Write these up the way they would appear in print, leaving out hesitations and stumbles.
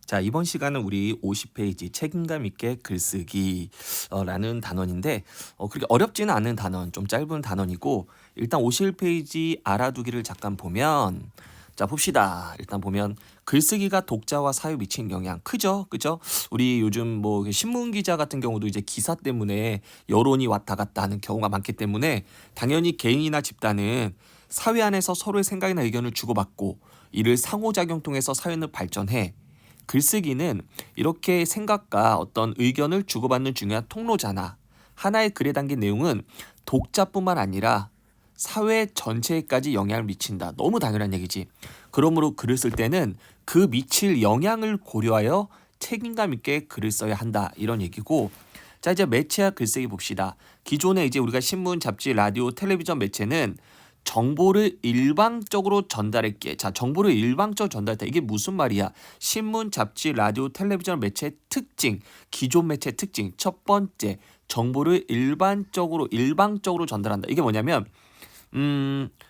자, 이번 시간은 우리 50페이지 책임감 있게 글쓰기 라는 단원인데 그렇게 어렵지는 않은 단원, 좀 짧은 단원이고 일단 51페이지 알아두기를 잠깐 보면 자, 봅시다. 일단 보면 글쓰기가 독자와 사회에 미치는 영향 크죠? 그죠? 우리 요즘 뭐 신문 기자 같은 경우도 이제 기사 때문에 여론이 왔다 갔다 하는 경우가 많기 때문에 당연히 개인이나 집단은 사회 안에서 서로의 생각이나 의견을 주고받고 이를 상호작용 통해서 사회는 발전해. 글쓰기는 이렇게 생각과 어떤 의견을 주고받는 중요한 통로잖아. 하나의 글에 담긴 내용은 독자뿐만 아니라 사회 전체에까지 영향을 미친다. 너무 당연한 얘기지. 그러므로 글을 쓸 때는 그 미칠 영향을 고려하여 책임감 있게 글을 써야 한다. 이런 얘기고. 자, 이제 매체와 글쓰기 봅시다. 기존에 이제 우리가 신문, 잡지, 라디오, 텔레비전 매체는 정보를 일방적으로 전달했기에 자, 정보를 일방적으로 전달했다. 이게 무슨 말이야? 신문, 잡지, 라디오, 텔레비전 매체의 특징, 기존 매체의 특징. 첫 번째, 정보를 일방적으로 전달한다. 이게 뭐냐면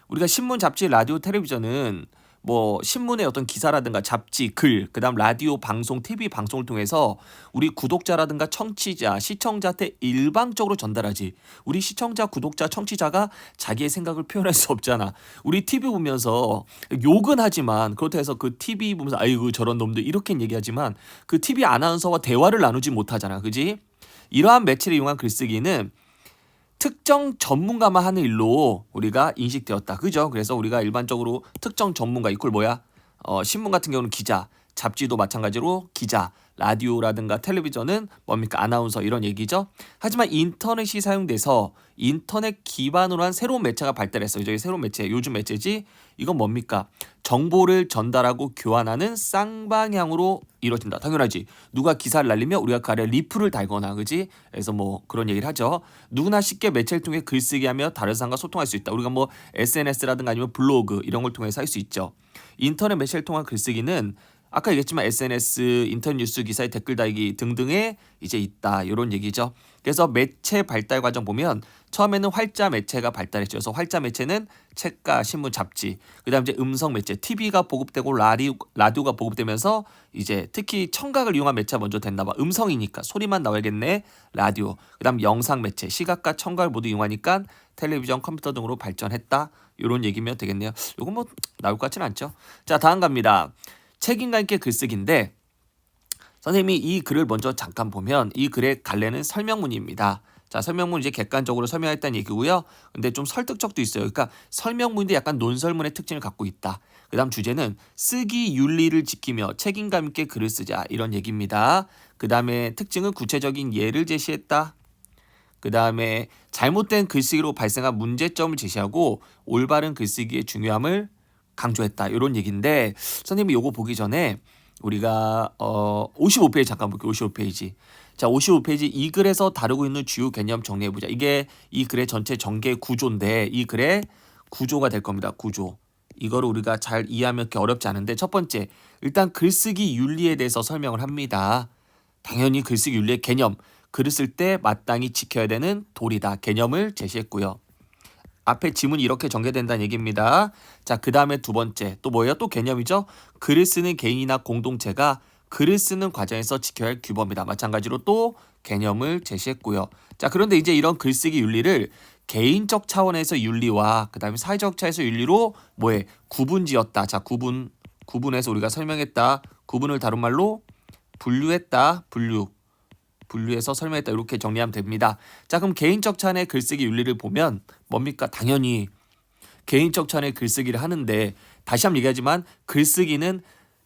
우리가 신문, 잡지, 라디오, 텔레비전은 뭐 신문의 어떤 기사라든가 잡지, 글, 그다음 라디오, 방송, TV 방송을 통해서 우리 구독자라든가 청취자, 시청자한테 일방적으로 전달하지. 우리 시청자, 구독자, 청취자가 자기의 생각을 표현할 수 없잖아. 우리 TV 보면서 욕은 하지만 그렇다 해서 그 TV 보면서 아이고 저런 놈들 이렇게 얘기하지만 그 TV 아나운서와 대화를 나누지 못하잖아. 그지? 이러한 매체를 이용한 글쓰기는 특정 전문가만 하는 일로 우리가 인식되었다. 그죠? 그래서 우리가 일반적으로 특정 전문가 이퀄 뭐야? 신문 같은 경우는 기자, 잡지도 마찬가지로 기자, 라디오라든가 텔레비전은 뭡니까? 아나운서 이런 얘기죠. 하지만 인터넷이 사용돼서 인터넷 기반으로 한 새로운 매체가 발달했어요. 저희 새로운 매체, 요즘 매체지. 이건 뭡니까? 정보를 전달하고 교환하는 쌍방향으로 이루어진다. 당연하지. 누가 기사를 날리면 우리가 그 아래 리플을 달거나, 그지? 그래서 뭐 그런 얘기를 하죠. 누구나 쉽게 매체를 통해 글쓰기하며 다른 사람과 소통할 수 있다. 우리가 뭐 SNS라든가 아니면 블로그 이런 걸 통해서 할 수 있죠. 인터넷 매체를 통한 글쓰기는 아까 얘기했지만 SNS, 인터넷 뉴스 기사의 댓글 달기 등등에 이제 있다. 이런 얘기죠. 그래서 매체 발달 과정 보면 처음에는 활자 매체가 발달했죠. 그래서 활자 매체는 책과 신문, 잡지, 그다음 이제 음성 매체, TV가 보급되고 라디오가 보급되면서 이제 특히 청각을 이용한 매체가 먼저 됐나 봐. 음성이니까 소리만 나와야겠네. 라디오. 그다음 영상 매체, 시각과 청각을 모두 이용하니까 텔레비전, 컴퓨터 등으로 발전했다. 이런 얘기면 되겠네요. 이건 뭐 나올 것 같지는 않죠. 자, 다음 갑니다. 책임감 있게 글쓰기인데 선생님이 이 글을 먼저 잠깐 보면 이 글의 갈래는 설명문입니다. 자, 설명문 이제 객관적으로 설명했다는 얘기고요. 근데 좀 설득적도 있어요. 그러니까 설명문인데 약간 논설문의 특징을 갖고 있다. 그다음 주제는 쓰기 윤리를 지키며 책임감 있게 글을 쓰자 이런 얘기입니다. 그다음에 특징은 구체적인 예를 제시했다. 그다음에 잘못된 글쓰기로 발생한 문제점을 제시하고 올바른 글쓰기의 중요함을 강조했다. 이런 얘기인데 선생님이 요거 보기 전에 우리가 55페이지 잠깐 볼게요. 55페이지. 자, 55페이지 이 글에서 다루고 있는 주요 개념 정리해 보자. 이게 이 글의 전체 전개 구조인데 이 글의 구조가 될 겁니다. 구조. 이거를 우리가 잘 이해하면 그렇게 어렵지 않은데 첫 번째, 일단 글쓰기 윤리에 대해서 설명을 합니다. 당연히 글쓰기 윤리의 개념, 글을 쓸 때 마땅히 지켜야 되는 도리다. 개념을 제시했고요. 앞에 지문이 이렇게 전개된다는 얘기입니다. 자, 그 다음에 두 번째 또 뭐예요? 또 개념이죠. 글을 쓰는 개인이나 공동체가 글을 쓰는 과정에서 지켜야 할 규범이다. 마찬가지로 또 개념을 제시했고요. 자, 그런데 이제 이런 글쓰기 윤리를 개인적 차원에서 윤리와 그 다음에 사회적 차원에서 윤리로 뭐해? 구분지었다. 자, 구분해서 우리가 설명했다. 구분을 다른 말로 분류했다. 분류해서 설명했다. 이렇게 정리하면 됩니다. 자, 그럼 개인적 차원의 글쓰기 윤리를 보면 뭡니까? 당연히 개인적 차원의 글쓰기를 하는데 다시 한번 얘기하지만 글쓰기는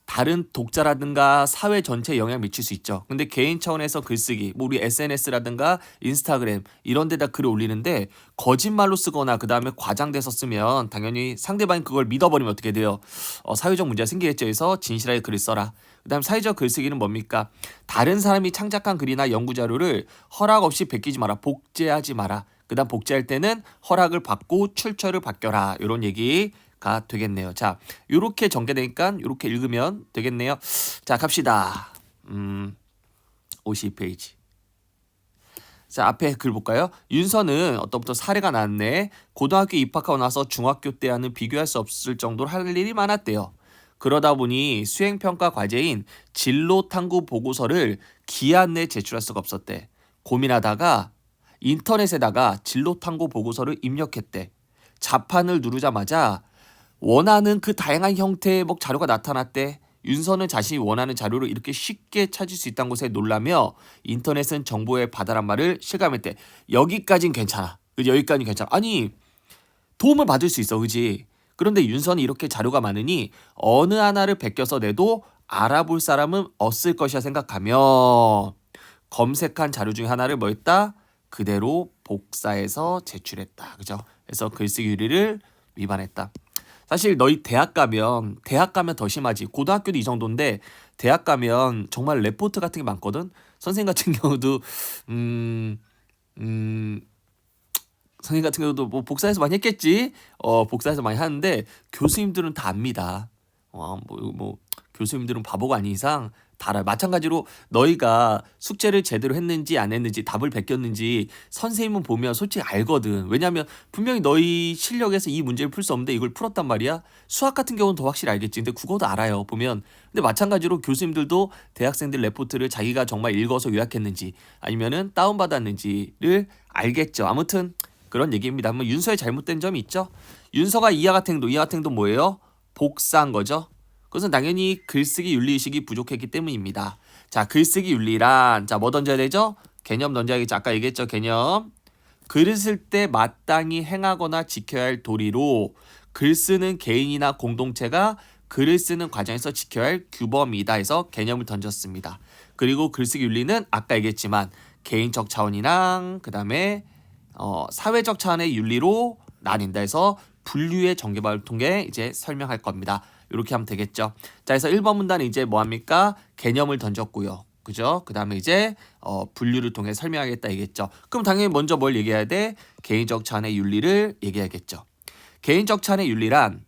다른 독자라든가 사회 전체에 영향을 미칠 수 있죠. 근데 개인 차원에서 글쓰기, 뭐 우리 SNS라든가 인스타그램 이런 데다 글을 올리는데 거짓말로 쓰거나 그 다음에 과장돼서 쓰면 당연히 상대방이 그걸 믿어버리면 어떻게 돼요? 사회적 문제가 생기겠죠. 그래서 진실하게 글을 써라. 그 다음 사회적 글쓰기는 뭡니까? 다른 사람이 창작한 글이나 연구자료를 허락 없이 베끼지 마라. 복제하지 마라. 그 다음 복제할 때는 허락을 받고 출처를 바뀌어라. 이런 얘기가 되겠네요. 자, 요렇게 전개되니까 요렇게 읽으면 되겠네요. 자, 갑시다. 52페이지. 자, 앞에 글 볼까요? 윤서는 어떤 사례가 나왔네. 고등학교 입학하고 나서 중학교 때와는 비교할 수 없을 정도로 할 일이 많았대요. 그러다 보니 수행평가 과제인 진로탐구 보고서를 기한 내에 제출할 수가 없었대. 고민하다가 인터넷에다가 진로탐구 보고서를 입력했대. 자판을 누르자마자 원하는 그 다양한 형태의 자료가 나타났대. 윤서는 자신이 원하는 자료를 이렇게 쉽게 찾을 수 있다는 것에 놀라며 인터넷은 정보의 바다란 말을 실감했대. 여기까진 괜찮아. 그지? 여기까진 괜찮아. 아니 도움을 받을 수 있어. 그지? 그런데 윤서는 이렇게 자료가 많으니 어느 하나를 베껴서 내도 알아볼 사람은 없을 것이라 생각하며 검색한 자료 중에 하나를 뭐 했다? 그대로 복사해서 제출했다. 그죠? 그래서 글쓰기 윤리를 위반했다. 사실 너희 대학 가면 더 심하지. 고등학교도 이 정도인데 대학 가면 정말 레포트 같은 게 많거든. 선생님 같은 경우도 선생님 같은 경우도 뭐 복사해서 많이 했겠지. 복사해서 많이 하는데 교수님들은 다 압니다. 교수님들은 바보가 아닌 이상 다 알아요. 마찬가지로 너희가 숙제를 제대로 했는지 안 했는지 답을 베꼈는지 선생님은 보면 솔직히 알거든. 왜냐하면 분명히 너희 실력에서 이 문제를 풀 수 없는데 이걸 풀었단 말이야. 수학 같은 경우는 더 확실히 알겠지. 근데 국어도 알아요. 보면. 근데 마찬가지로 교수님들도 대학생들 레포트를 자기가 정말 읽어서 요약했는지 아니면은 다운받았는지를 알겠죠. 아무튼 그런 얘기입니다. 뭐 윤서에 잘못된 점이 있죠. 윤서가 이하 같은 행동 뭐예요? 복사한 거죠. 그것은 당연히 글쓰기 윤리의식이 부족했기 때문입니다. 자, 글쓰기 윤리란 뭐 던져야 되죠? 개념 던져야겠죠. 아까 얘기했죠. 개념. 글을 쓸 때 마땅히 행하거나 지켜야 할 도리로 글 쓰는 개인이나 공동체가 글을 쓰는 과정에서 지켜야 할 규범이다 해서 개념을 던졌습니다. 그리고 글쓰기 윤리는 아까 얘기했지만 개인적 차원이랑 그 다음에 사회적 차원의 윤리로 나뉜다 해서 분류의 전개법을 통해 이제 설명할 겁니다. 이렇게 하면 되겠죠. 자, 그래서 1번 문단은 이제 뭐합니까? 개념을 던졌고요. 그죠? 그 다음에 이제 분류를 통해 설명하겠다 얘기했죠. 그럼 당연히 먼저 뭘 얘기해야 돼? 개인적 차원의 윤리를 얘기해야겠죠. 개인적 차원의 윤리란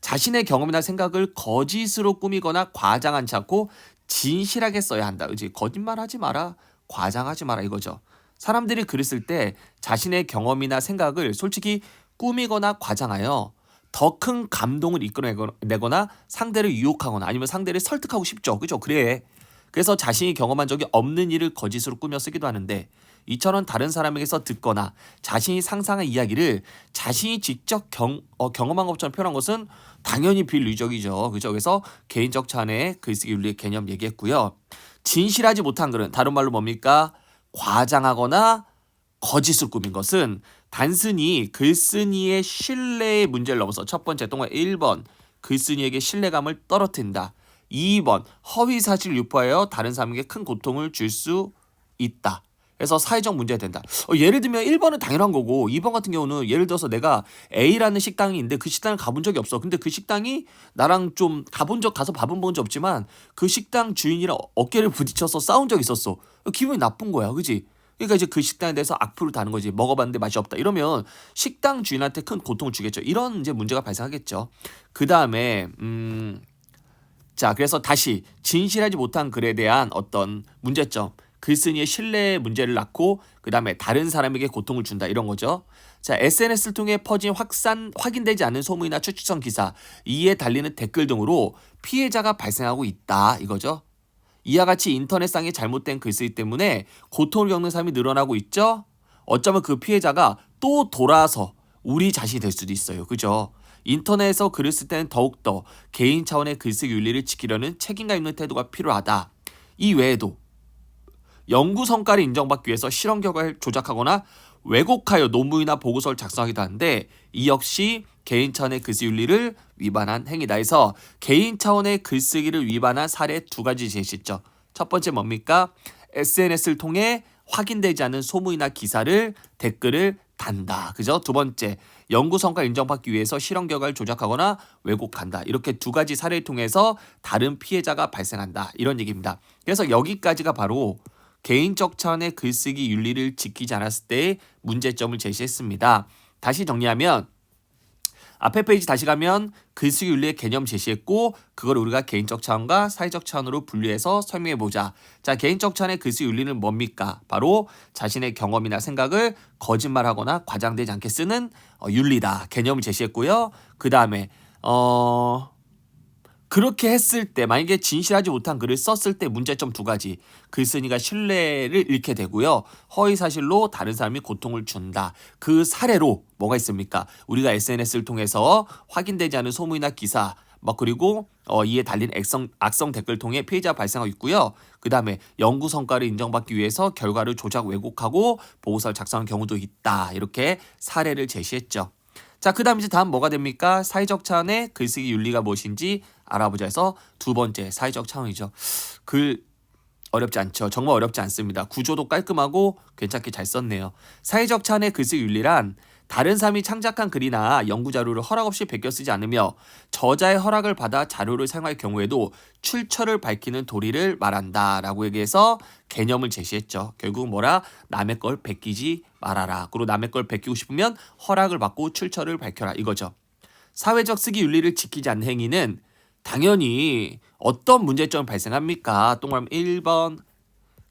자신의 경험이나 생각을 거짓으로 꾸미거나 과장하지 않고 진실하게 써야 한다. 그지? 거짓말하지 마라. 과장하지 마라 이거죠. 사람들이 글을 쓸 때 자신의 경험이나 생각을 솔직히 꾸미거나 과장하여 더 큰 감동을 이끌어내거나 상대를 유혹하거나 아니면 상대를 설득하고 싶죠. 그죠? 그래. 그래서 자신이 경험한 적이 없는 일을 거짓으로 꾸며 쓰기도 하는데 이처럼 다른 사람에게서 듣거나 자신이 상상한 이야기를 자신이 직접 경험한 것처럼 표현한 것은 당연히 비윤리적이죠. 그죠? 그래서 개인적 차원의 글쓰기 윤리의 개념 얘기했고요. 진실하지 못한 글은 다른 말로 뭡니까? 과장하거나 거짓을 꾸민 것은 단순히 글쓴이의 신뢰의 문제를 넘어서 첫 번째 동화 1번 글쓴이에게 신뢰감을 떨어뜨린다. 2번 허위 사실을 유포하여 다른 사람에게 큰 고통을 줄 수 있다. 그래서 사회적 문제가 된다. 예를 들면 1번은 당연한 거고 2번 같은 경우는 예를 들어서 내가 A라는 식당이 있는데 그 식당을 가본 적이 없어. 근데 그 식당이 나랑 좀 가서 밥은 본 적 없지만 그 식당 주인이랑 어깨를 부딪혀서 싸운 적이 있었어. 기분이 나쁜 거야. 그지? 그러니까 이제 그 식당에 대해서 악플을 다는 거지. 먹어봤는데 맛이 없다. 이러면 식당 주인한테 큰 고통을 주겠죠. 이런 이제 문제가 발생하겠죠. 그 다음에 자, 그래서 다시 진실하지 못한 글에 대한 어떤 문제점. 글쓴이의 신뢰의 문제를 낳고 그 다음에 다른 사람에게 고통을 준다 이런 거죠. 자, SNS를 통해 퍼진 확인되지 않은 소문이나 추측성 기사, 이에 달리는 댓글 등으로 피해자가 발생하고 있다 이거죠. 이와 같이 인터넷상의 잘못된 글쓰기 때문에 고통을 겪는 사람이 늘어나고 있죠. 어쩌면 그 피해자가 또 돌아서 우리 자신이 될 수도 있어요. 그죠? 인터넷에서 글을 쓸 때는 더욱더 개인 차원의 글쓰기 윤리를 지키려는 책임감 있는 태도가 필요하다. 이 외에도 연구 성과를 인정받기 위해서 실험 결과를 조작하거나 왜곡하여 논문이나 보고서를 작성하기도 하는데 이 역시 개인 차원의 글쓰기 윤리를 위반한 행위다 해서 개인 차원의 글쓰기를 위반한 사례 두 가지 제시했죠. 첫 번째 뭡니까? SNS를 통해 확인되지 않은 소문이나 기사를 댓글을 단다. 그죠? 두 번째, 연구 성과 인정받기 위해서 실험 결과를 조작하거나 왜곡한다. 이렇게 두 가지 사례를 통해서 다른 피해자가 발생한다. 이런 얘기입니다. 그래서 여기까지가 바로 개인적 차원의 글쓰기 윤리를 지키지 않았을 때의 문제점을 제시했습니다. 다시 정리하면 앞에 페이지 다시 가면 글쓰기 윤리의 개념 제시했고 그걸 우리가 개인적 차원과 사회적 차원으로 분류해서 설명해보자. 자, 개인적 차원의 글쓰기 윤리는 뭡니까? 바로 자신의 경험이나 생각을 거짓말하거나 과장되지 않게 쓰는 윤리다. 개념을 제시했고요. 그 다음에 그렇게 했을 때 만약에 진실하지 못한 글을 썼을 때 문제점 두 가지. 글쓴이가 신뢰를 잃게 되고요. 허위사실로 다른 사람이 고통을 준다. 그 사례로 뭐가 있습니까? 우리가 SNS를 통해서 확인되지 않은 소문이나 기사 그리고 이에 달린 악성 댓글 통해 피해자 발생하고 있고요. 그 다음에 연구 성과를 인정받기 위해서 결과를 조작 왜곡하고 보고서를 작성한 경우도 있다. 이렇게 사례를 제시했죠. 자, 그 다음 이제 다음 뭐가 됩니까? 사회적 차원의 글쓰기 윤리가 무엇인지 알아보자 해서 두 번째 사회적 차원이죠. 글 어렵지 않죠. 정말 어렵지 않습니다. 구조도 깔끔하고 괜찮게 잘 썼네요. 사회적 차원의 글쓰기 윤리란 다른 사람이 창작한 글이나 연구자료를 허락 없이 베껴 쓰지 않으며 저자의 허락을 받아 자료를 사용할 경우에도 출처를 밝히는 도리를 말한다라고 얘기해서 개념을 제시했죠. 결국 뭐라? 남의 걸 베끼지 말아라. 그리고 남의 걸 베끼고 싶으면 허락을 받고 출처를 밝혀라 이거죠. 사회적 쓰기 윤리를 지키지 않는 행위는 당연히 어떤 문제점이 발생합니까? 동그라미 1번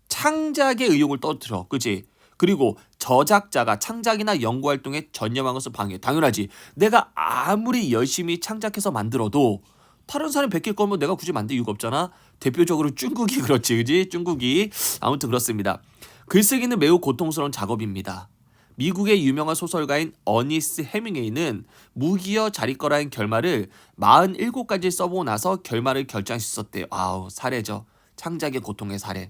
창작의 의욕을 떨어뜨려. 그치? 그리고 저작자가 창작이나 연구활동에 전념한 것을 방해. 당연하지. 내가 아무리 열심히 창작해서 만들어도 다른 사람이 베낄 거면 내가 굳이 만들 이유가 없잖아. 대표적으로 중국이 그렇지. 그지? 중국이. 아무튼 그렇습니다. 글쓰기는 매우 고통스러운 작업입니다. 미국의 유명한 소설가인 어니스 해밍웨이는 무기여 자리거라는 결말을 47가지 써보고 나서 결말을 결정할 수 있었대요. 아우, 사례죠. 창작의 고통의 사례.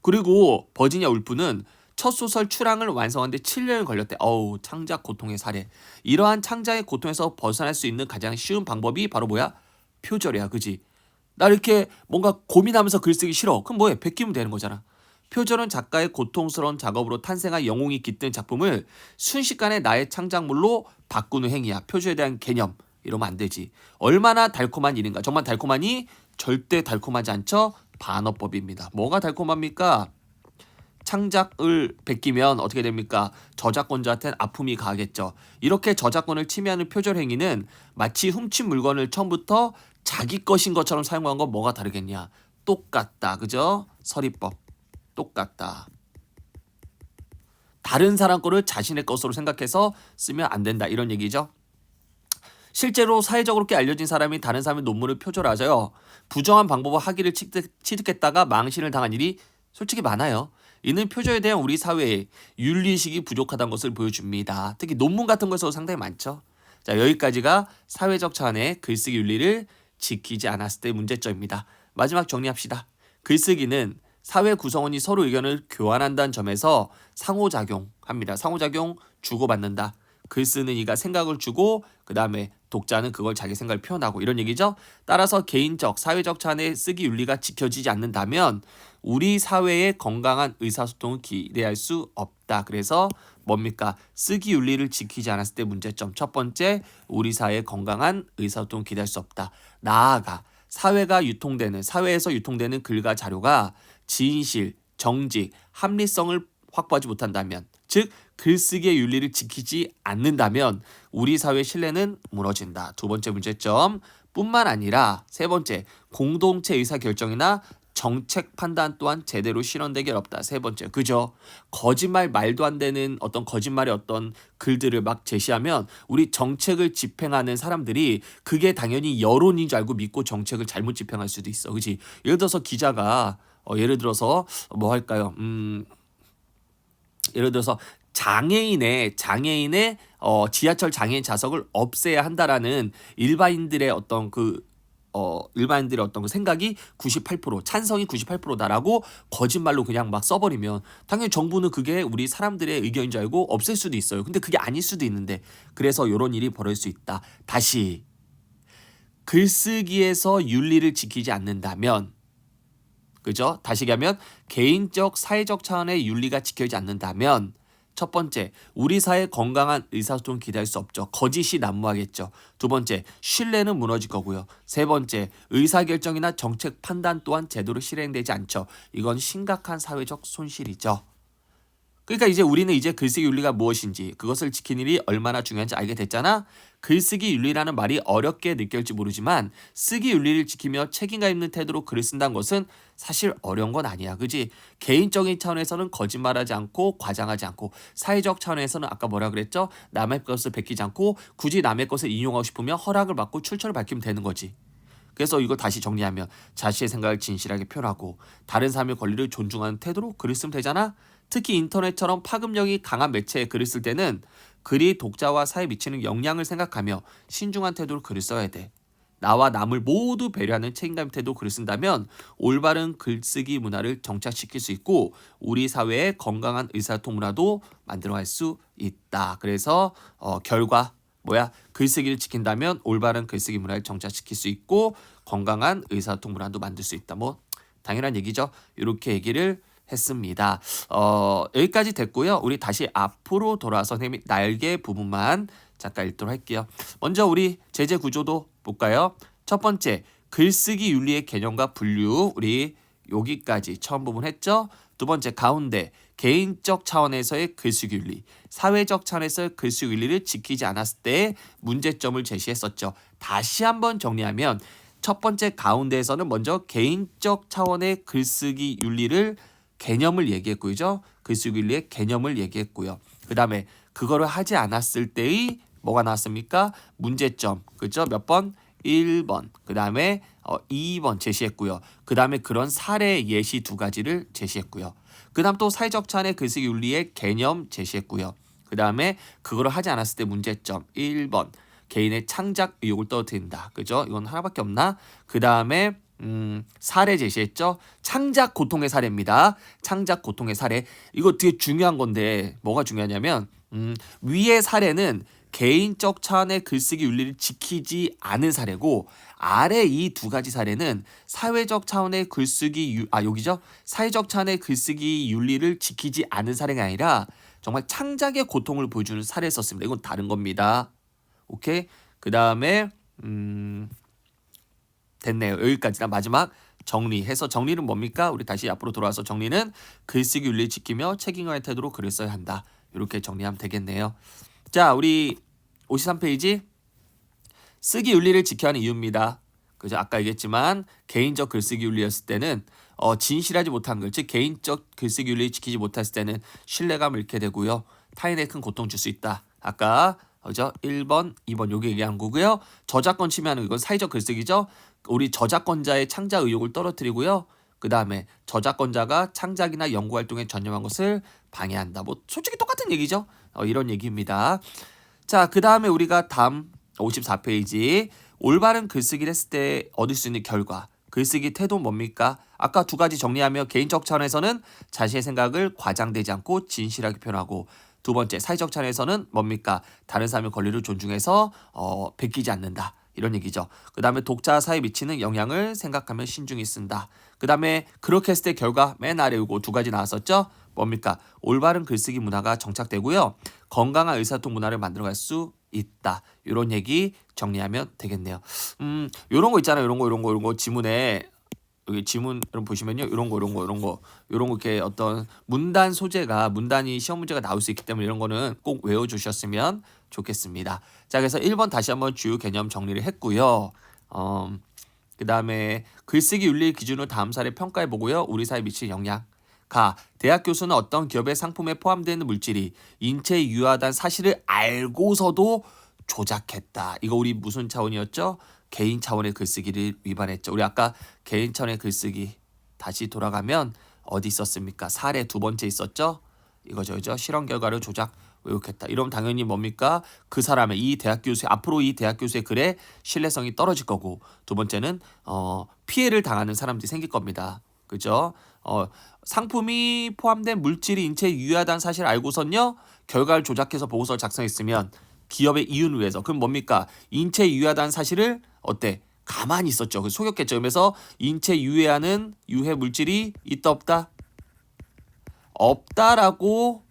그리고 버지니아 울프는 첫 소설 출항을 완성하는데 7년을 걸렸대. 어우, 창작 고통의 사례. 이러한 창작의 고통에서 벗어날 수 있는 가장 쉬운 방법이 바로 뭐야? 표절이야. 그지? 나 이렇게 뭔가 고민하면서 글 쓰기 싫어. 그럼 뭐해? 베끼면 되는 거잖아. 표절은 작가의 고통스러운 작업으로 탄생한 영웅이 깃든 작품을 순식간에 나의 창작물로 바꾸는 행위야. 표절에 대한 개념. 이러면 안 되지. 얼마나 달콤한 일인가. 정말 달콤하니? 절대 달콤하지 않죠? 반어법입니다. 뭐가 달콤합니까? 창작을 베끼면 어떻게 됩니까? 저작권자한테는 아픔이 가하겠죠. 이렇게 저작권을 침해하는 표절 행위는 마치 훔친 물건을 처음부터 자기 것인 것처럼 사용한 건 뭐가 다르겠냐? 똑같다. 그죠? 서리법. 똑같다. 다른 사람 거를 자신의 것으로 생각해서 쓰면 안 된다. 이런 얘기죠. 실제로 사회적으로 꽤 알려진 사람이 다른 사람의 논문을 표절하자요. 부정한 방법으로 학위를 취득했다가 망신을 당한 일이 솔직히 많아요. 이는 표절에 대한 우리 사회의 윤리의식이 부족하다는 것을 보여줍니다. 특히 논문 같은 것에서 상당히 많죠. 자, 여기까지가 사회적 차원의 글쓰기 윤리를 지키지 않았을 때의 문제점입니다. 마지막 정리합시다. 글쓰기는 사회 구성원이 서로 의견을 교환한다는 점에서 상호작용합니다. 상호작용 주고받는다. 글 쓰는 이가 생각을 주고 그 다음에 독자는 그걸 자기 생각을 표현하고 이런 얘기죠. 따라서 개인적, 사회적 차원의 쓰기 윤리가 지켜지지 않는다면 우리 사회의 건강한 의사소통을 기대할 수 없다. 그래서 뭡니까? 쓰기 윤리를 지키지 않았을 때 문제점. 첫 번째, 우리 사회의 건강한 의사소통을 기대할 수 없다. 나아가 사회에서 유통되는 글과 자료가 진실, 정직, 합리성을 확보하지 못한다면, 즉 글쓰기의 윤리를 지키지 않는다면 우리 사회의 신뢰는 무너진다. 두 번째 문제점 뿐만 아니라 세 번째, 공동체 의사결정이나 정책 판단 또한 제대로 실현되기 어렵다. 세 번째, 그죠? 거짓말, 말도 안 되는 어떤 거짓말의 어떤 글들을 막 제시하면 우리 정책을 집행하는 사람들이 그게 당연히 여론인 줄 알고 믿고 정책을 잘못 집행할 수도 있어. 그지? 예를 들어서 기자가 예를 들어서 뭐 할까요? 예를 들어서 장애인의 지하철 장애인 좌석을 없애야 한다라는 일반인들의 어떤 그 생각이 98% 찬성이 98%다라고 거짓말로 그냥 막 써버리면 당연히 정부는 그게 우리 사람들의 의견인 줄 알고 없앨 수도 있어요. 근데 그게 아닐 수도 있는데 그래서 이런 일이 벌어질 수 있다. 다시 글쓰기에서 윤리를 지키지 않는다면 그죠? 다시 얘기하면 개인적 사회적 차원의 윤리가 지켜지지 않는다면 첫 번째, 우리 사회의 건강한 의사소통을 기대할 수 없죠. 거짓이 난무하겠죠. 두 번째, 신뢰는 무너질 거고요. 세 번째, 의사결정이나 정책 판단 또한 제대로 실행되지 않죠. 이건 심각한 사회적 손실이죠. 그러니까 이제 우리는 이제 글쓰기 윤리가 무엇인지 그것을 지키는 일이 얼마나 중요한지 알게 됐잖아. 글쓰기 윤리라는 말이 어렵게 느껴질지 모르지만 쓰기 윤리를 지키며 책임감 있는 태도로 글을 쓴다는 것은 사실 어려운 건 아니야. 그지? 개인적인 차원에서는 거짓말하지 않고 과장하지 않고 사회적 차원에서는 아까 뭐라 그랬죠? 남의 것을 베끼지 않고 굳이 남의 것을 인용하고 싶으면 허락을 받고 출처를 밝히면 되는 거지. 그래서 이거 다시 정리하면 자신의 생각을 진실하게 표현하고 다른 사람의 권리를 존중하는 태도로 글을 쓰면 되잖아. 특히 인터넷처럼 파급력이 강한 매체에 글을 쓸 때는 글이 독자와 사회에 미치는 영향을 생각하며 신중한 태도로 글을 써야 돼. 나와 남을 모두 배려하는 책임감 태도로 글을 쓴다면 올바른 글쓰기 문화를 정착시킬 수 있고 우리 사회의 건강한 의사소통 문화도 만들어갈 수 있다. 그래서 결과 뭐야? 글쓰기를 지킨다면 올바른 글쓰기 문화를 정착시킬 수 있고 건강한 의사소통 문화도 만들 수 있다. 뭐 당연한 얘기죠. 이렇게 얘기를 했습니다. 여기까지 됐고요. 우리 다시 앞으로 돌아와서 선생님이 날개 부분만 잠깐 읽도록 할게요. 먼저 우리 제재 구조도 볼까요? 첫 번째, 글쓰기 윤리의 개념과 분류. 우리 여기까지 처음 부분 했죠? 두 번째, 가운데 개인적 차원에서의 글쓰기 윤리, 사회적 차원에서의 글쓰기 윤리를 지키지 않았을 때의 문제점을 제시했었죠. 다시 한번 정리하면 첫 번째 가운데에서는 먼저 개인적 차원의 글쓰기 윤리를 개념을 얘기했고요. 글쓰기 윤리의 개념을 얘기했고요. 그 다음에 그거를 하지 않았을 때의 뭐가 나왔습니까? 문제점. 그죠? 몇 번? 1번. 그 다음에 2번 제시했고요. 그 다음에 그런 사례 예시 두 가지를 제시했고요. 그 다음 또 사회적 차원의 글쓰기 윤리의 개념 제시했고요. 그 다음에 그거를 하지 않았을 때 문제점. 1번. 개인의 창작 의욕을 떨어뜨린다. 그죠? 이건 하나밖에 없나? 그 다음에 사례 제시했죠. 창작 고통의 사례입니다. 창작 고통의 사례. 이거 되게 중요한 건데 뭐가 중요하냐면 위의 사례는 개인적 차원의 글쓰기 윤리를 지키지 않은 사례고 아래 이 두 가지 사례는 사회적 차원의 글쓰기 여기죠. 사회적 차원의 글쓰기 윤리를 지키지 않은 사례가 아니라 정말 창작의 고통을 보여주는 사례를 썼습니다. 이건 다른 겁니다. 오케이? 그 다음에 됐네요. 여기까지나 마지막 정리해서 정리는 뭡니까? 우리 다시 앞으로 돌아와서 정리는 글쓰기 윤리를 지키며 책임감의 태도로 글을 써야 한다. 이렇게 정리하면 되겠네요. 자, 우리 53페이지 쓰기 윤리를 지켜야 하는 이유입니다. 그죠? 아까 얘기했지만 개인적 글쓰기 윤리였을 때는 진실하지 못한 글, 즉 개인적 글쓰기 윤리를 지키지 못했을 때는 신뢰감을 잃게 되고요. 타인에 큰 고통 줄 수 있다. 아까 그죠? 1번, 2번 요게 얘기한 거고요. 저작권 침해하는 이건 사회적 글쓰기죠. 우리 저작권자의 창작 의욕을 떨어뜨리고요. 그 다음에 저작권자가 창작이나 연구활동에 전념한 것을 방해한다. 뭐 솔직히 똑같은 얘기죠. 이런 얘기입니다. 자, 그 다음에 우리가 다음 54페이지 올바른 글쓰기를 했을 때 얻을 수 있는 결과. 글쓰기 태도는 뭡니까? 아까 두 가지 정리하며 개인적 차원에서는 자신의 생각을 과장되지 않고 진실하게 표현하고 두 번째 사회적 차원에서는 뭡니까? 다른 사람의 권리를 존중해서 베끼지 않는다. 이런 얘기죠. 그 다음에 독자 사회에 미치는 영향을 생각하며 신중히 쓴다. 그 다음에 그렇게 했을 때 결과 맨 아래 이거 두 가지 나왔었죠. 뭡니까? 올바른 글쓰기 문화가 정착되고요. 건강한 의사소통 문화를 만들어갈 수 있다. 이런 얘기 정리하면 되겠네요. 이런 거 있잖아요. 이런 거 지문에 여기 지문 여러분 보시면요. 이런 거 이렇게 어떤 문단 소재가 문단이 시험 문제가 나올 수 있기 때문에 이런 거는 꼭 외워주셨으면 좋겠습니다. 자, 그래서 1번 다시 한번 주요 개념 정리를 했고요. 그 다음에 글쓰기 윤리 기준으로 다음 사례 평가해 보고요. 우리 사회에 미칠 영향. 대학 교수는 어떤 기업의 상품에 포함되는 물질이 인체에 유해하다는 사실을 알고서도 조작했다. 이거 우리 무슨 차원이었죠? 개인 차원의 글쓰기를 위반했죠. 우리 아까 개인 차원의 글쓰기 다시 돌아가면 어디 있었습니까? 사례 두 번째 있었죠? 이거죠. 실험 결과를 조작 왜곡했다. 이러면 당연히 뭡니까? 그 사람의 이 대학 교수 앞으로 이 대학 교수의 글에 신뢰성이 떨어질 거고 두 번째는 피해를 당하는 사람들이 생길 겁니다. 그죠? 상품이 포함된 물질이 인체에 유해하다는 사실을 알고선요 결과를 조작해서 보고서를 작성했으면 기업의 이윤을 위해서 그럼 뭡니까? 인체에 유해하다는 사실을 가만히 있었죠. 그 속였겠죠. 그러면서 인체에 유해하는 유해 물질이 있다 없다? 없다라고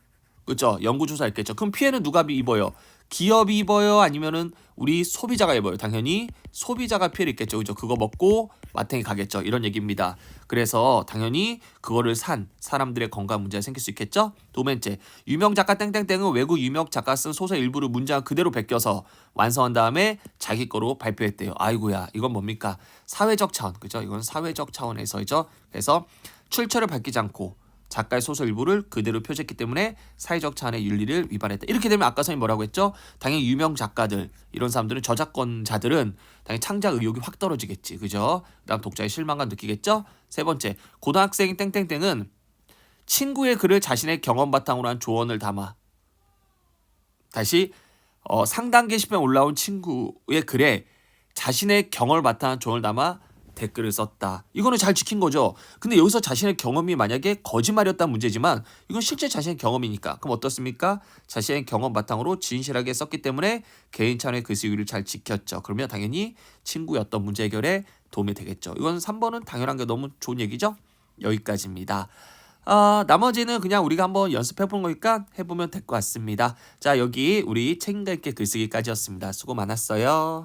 그죠? 연구조사했겠죠. 그럼 피해는 누가 입어요? 기업이 입어요? 아니면은 우리 소비자가 입어요? 당연히 소비자가 피해를 입겠죠. 그죠? 그거 먹고 마탱이 가겠죠. 이런 얘기입니다. 그래서 당연히 그거를 산 사람들의 건강 문제가 생길 수 있겠죠. 두 번째, 유명 작가 땡땡땡은 외국 유명 작가 쓴 소설 일부를 문장 그대로 베껴서 완성한 다음에 자기 거로 발표했대요. 아이고야, 이건 뭡니까? 사회적 차원, 그죠? 이건 사회적 차원에서죠. 그래서 출처를 밝히지 않고 작가의 소설 일부를 그대로 표제했기 때문에 사회적 차원의 윤리를 위반했다. 이렇게 되면 아까 선생님 뭐라고 했죠? 당연히 유명 작가들 이런 사람들은 저작권자들은 당연히 창작 의욕이 확 떨어지겠지. 그죠? 그다음 독자의 실망감 느끼겠죠? 세 번째, 고등학생 땡땡땡은 친구의 글을 자신의 경험 바탕으로 한 조언을 담아 다시 상단 게시판에 올라온 친구의 글에 자신의 경험을 바탕으로 한 조언을 담아 댓글을 썼다. 이거는 잘 지킨 거죠. 근데 여기서 자신의 경험이 만약에 거짓말이었다는 문제지만 이건 실제 자신의 경험이니까. 그럼 어떻습니까? 자신의 경험 바탕으로 진실하게 썼기 때문에 개인 차원의 글쓰기를 잘 지켰죠. 그러면 당연히 친구였던 문제 해결에 도움이 되겠죠. 이건 3번은 당연한 게 너무 좋은 얘기죠. 여기까지입니다. 나머지는 그냥 우리가 한번 연습해본 거니까 해보면 될 것 같습니다. 자, 여기 우리 책임감 있게 글쓰기까지였습니다. 수고 많았어요.